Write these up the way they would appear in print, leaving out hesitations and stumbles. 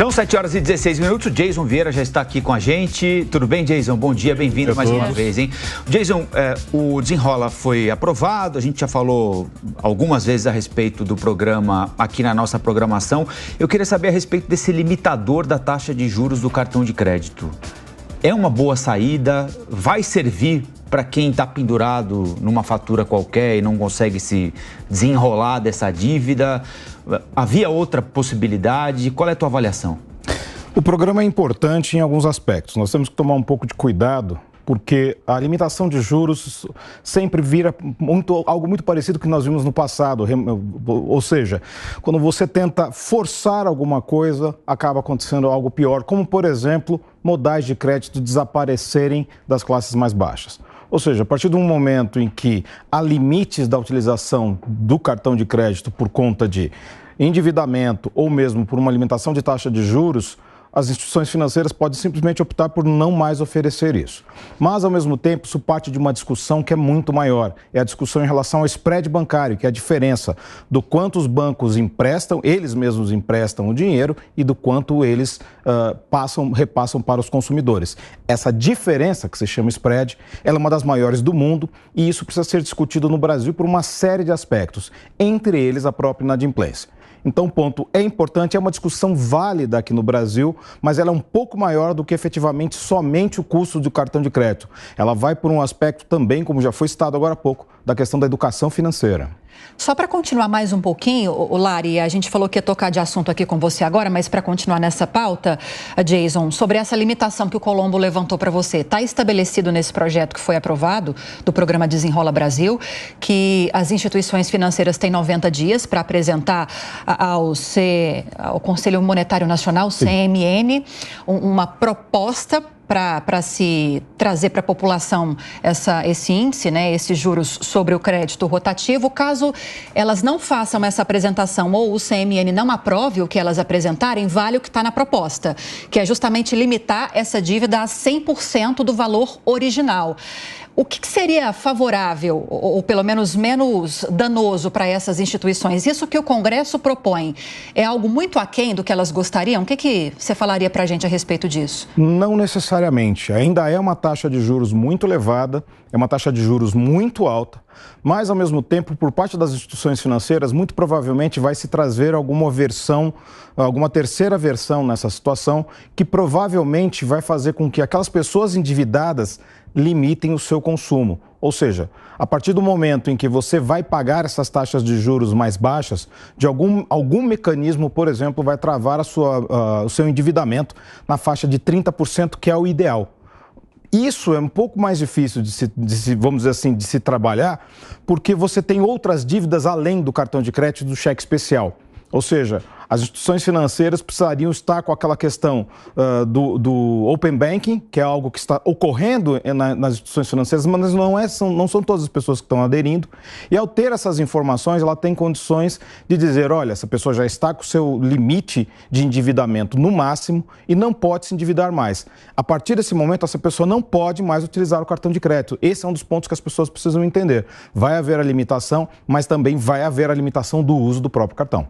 São 7h16. O Jason Vieira já está aqui com a gente. Tudo bem, Jason? Bom dia, bem-vindo mais uma vez, hein? Jason, o Desenrola foi aprovado, a gente já falou algumas vezes a respeito do programa aqui na nossa programação. Eu queria saber a respeito desse limitador da taxa de juros do cartão de crédito. É uma boa saída? Vai servir para quem está pendurado numa fatura qualquer e não consegue se desenrolar dessa dívida? Havia outra possibilidade? Qual é a tua avaliação? O programa é importante em alguns aspectos. Nós temos que tomar um pouco de cuidado, porque a limitação de juros sempre vira algo muito parecido com o que nós vimos no passado. Ou seja, quando você tenta forçar alguma coisa, acaba acontecendo algo pior, como, por exemplo, modais de crédito desaparecerem das classes mais baixas. Ou seja, a partir do momento em que há limites da utilização do cartão de crédito por conta de endividamento ou mesmo por uma limitação de taxa de juros, as instituições financeiras podem simplesmente optar por não mais oferecer isso. Mas, ao mesmo tempo, isso parte de uma discussão que é muito maior. É a discussão em relação ao spread bancário, que é a diferença do quanto os bancos emprestam, eles mesmos emprestam o dinheiro e do quanto eles repassam para os consumidores. Essa diferença, que se chama spread, ela é uma das maiores do mundo e isso precisa ser discutido no Brasil por uma série de aspectos, entre eles a própria inadimplência. Então, o ponto é importante, é uma discussão válida aqui no Brasil, mas ela é um pouco maior do que efetivamente somente o custo do cartão de crédito. Ela vai por um aspecto também, como já foi citado agora há pouco, da questão da educação financeira. Só para continuar mais um pouquinho, Lari, a gente falou que ia tocar de assunto aqui com você agora, mas para continuar nessa pauta, Jason, sobre essa limitação que o Colombo levantou para você, está estabelecido nesse projeto que foi aprovado do programa Desenrola Brasil, que as instituições financeiras têm 90 dias para apresentar ao Conselho Monetário Nacional, CMN, uma proposta para se trazer para a população esse índice, né, esses juros sobre o crédito rotativo. Caso elas não façam essa apresentação ou o CMN não aprove o que elas apresentarem, vale o que está na proposta, que é justamente limitar essa dívida a 100% do valor original. O que seria favorável, ou pelo menos menos danoso para essas instituições? Isso que o Congresso propõe é algo muito aquém do que elas gostariam? O que você falaria para a gente a respeito disso? Não necessariamente. Ainda é uma taxa de juros muito elevada, é uma taxa de juros muito alta, mas, ao mesmo tempo, por parte das instituições financeiras, muito provavelmente vai se trazer alguma versão, alguma terceira versão nessa situação, que provavelmente vai fazer com que aquelas pessoas endividadas limitem o seu consumo. Ou seja, a partir do momento em que você vai pagar essas taxas de juros mais baixas, de algum mecanismo, por exemplo, vai travar o seu endividamento na faixa de 30%, que é o ideal. Isso é um pouco mais difícil vamos dizer assim, de se trabalhar, porque você tem outras dívidas além do cartão de crédito e do cheque especial. Ou seja, as instituições financeiras precisariam estar com aquela questão do Open Banking, que é algo que está ocorrendo nas instituições financeiras, mas não são todas as pessoas que estão aderindo. E ao ter essas informações, ela tem condições de dizer, olha, essa pessoa já está com o seu limite de endividamento no máximo e não pode se endividar mais. A partir desse momento, essa pessoa não pode mais utilizar o cartão de crédito. Esse é um dos pontos que as pessoas precisam entender. Vai haver a limitação, mas também vai haver a limitação do uso do próprio cartão.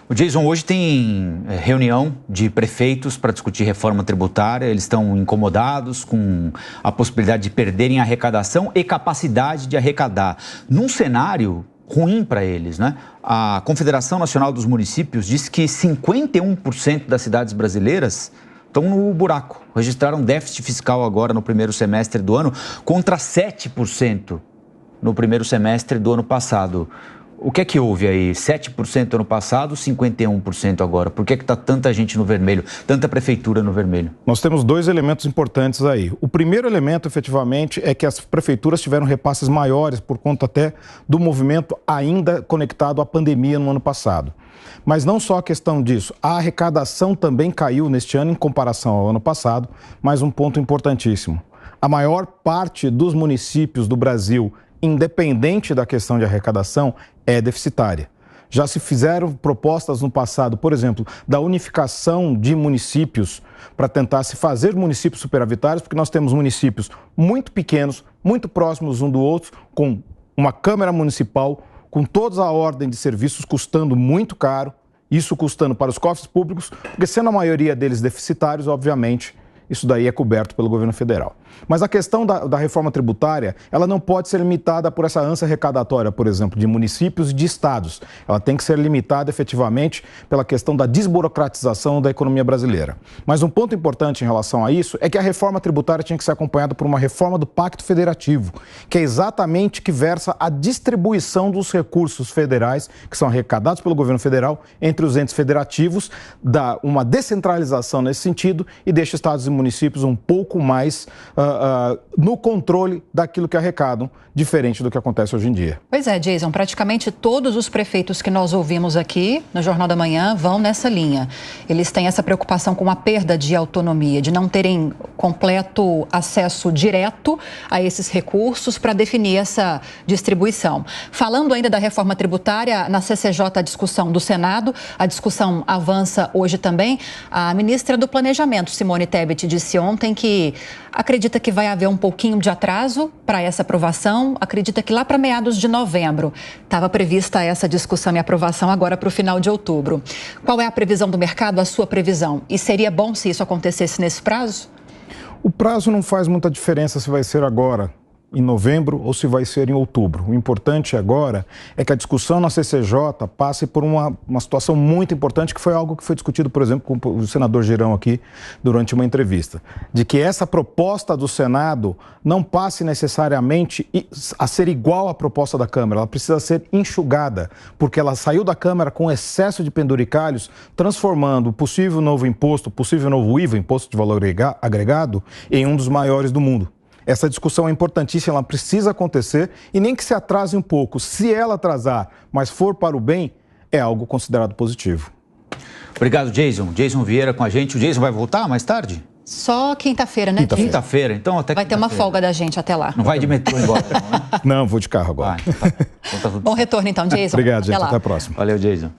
O Jason, hoje tem reunião de prefeitos para discutir reforma tributária. Eles estão incomodados com a possibilidade de perderem arrecadação e capacidade de arrecadar. Num cenário ruim para eles, né? A Confederação Nacional dos Municípios diz que 51% das cidades brasileiras estão no buraco. Registraram déficit fiscal agora no primeiro semestre do ano, contra 7% no primeiro semestre do ano passado. O que é que houve aí? 7% ano passado, 51% agora. Por que está tanta gente no vermelho, tanta prefeitura no vermelho? Nós temos dois elementos importantes aí. O primeiro elemento, efetivamente, é que as prefeituras tiveram repasses maiores por conta até do movimento ainda conectado à pandemia no ano passado. Mas não só a questão disso, a arrecadação também caiu neste ano em comparação ao ano passado, mas um ponto importantíssimo. A maior parte dos municípios do Brasil, independente da questão de arrecadação, é deficitária. Já se fizeram propostas no passado, por exemplo, da unificação de municípios para tentar se fazer municípios superavitários, porque nós temos municípios muito pequenos, muito próximos um do outro, com uma Câmara Municipal, com toda a ordem de serviços custando muito caro, Isso custando para os cofres públicos, porque sendo a maioria deles deficitários, obviamente, isso daí é coberto pelo governo federal. Mas a questão da reforma tributária, ela não pode ser limitada por essa ânsia arrecadatória, por exemplo, de municípios e de estados. Ela tem que ser limitada efetivamente pela questão da desburocratização da economia brasileira. Mas um ponto importante em relação a isso é que a reforma tributária tinha que ser acompanhada por uma reforma do Pacto Federativo, que é exatamente que versa a distribuição dos recursos federais que são arrecadados pelo governo federal entre os entes federativos, dá uma descentralização nesse sentido e deixa estados e municípios um pouco mais no controle daquilo que arrecadam, diferente do que acontece hoje em dia. Pois é, Jason, praticamente todos os prefeitos que nós ouvimos aqui no Jornal da Manhã vão nessa linha. Eles têm essa preocupação com a perda de autonomia, de não terem completo acesso direto a esses recursos para definir essa distribuição. Falando ainda da reforma tributária, na CCJ a discussão do Senado, a discussão avança hoje também. A ministra do Planejamento, Simone Tebet, disse ontem que acredita que vai haver um pouquinho de atraso para essa aprovação, acredita que lá para meados de novembro estava prevista essa discussão e aprovação agora para o final de outubro. Qual é a previsão do mercado, a sua previsão? E seria bom se isso acontecesse nesse prazo? O prazo não faz muita diferença se vai ser agora, em novembro, ou se vai ser em outubro. O importante agora é que a discussão na CCJ passe por uma situação muito importante, que foi algo que foi discutido, por exemplo, com o senador Girão aqui durante uma entrevista, de que essa proposta do Senado não passe necessariamente a ser igual à proposta da Câmara, ela precisa ser enxugada, porque ela saiu da Câmara com excesso de penduricalhos, transformando o possível novo imposto, o possível novo IVA, Imposto de Valor Agregado, em um dos maiores do mundo. Essa discussão é importantíssima, ela precisa acontecer e nem que se atrase um pouco. Se ela atrasar, mas for para o bem, é algo considerado positivo. Obrigado, Jason. Jason Vieira com a gente. O Jason vai voltar mais tarde? Só quinta-feira, né? Quinta-feira, então até vai ter uma folga da gente até lá. Não vai de metrô embora, não, né? Não, vou de carro agora. Então tá tudo Bom retorno então, Jason. Obrigado, gente. Até Até a próxima. Valeu, Jason.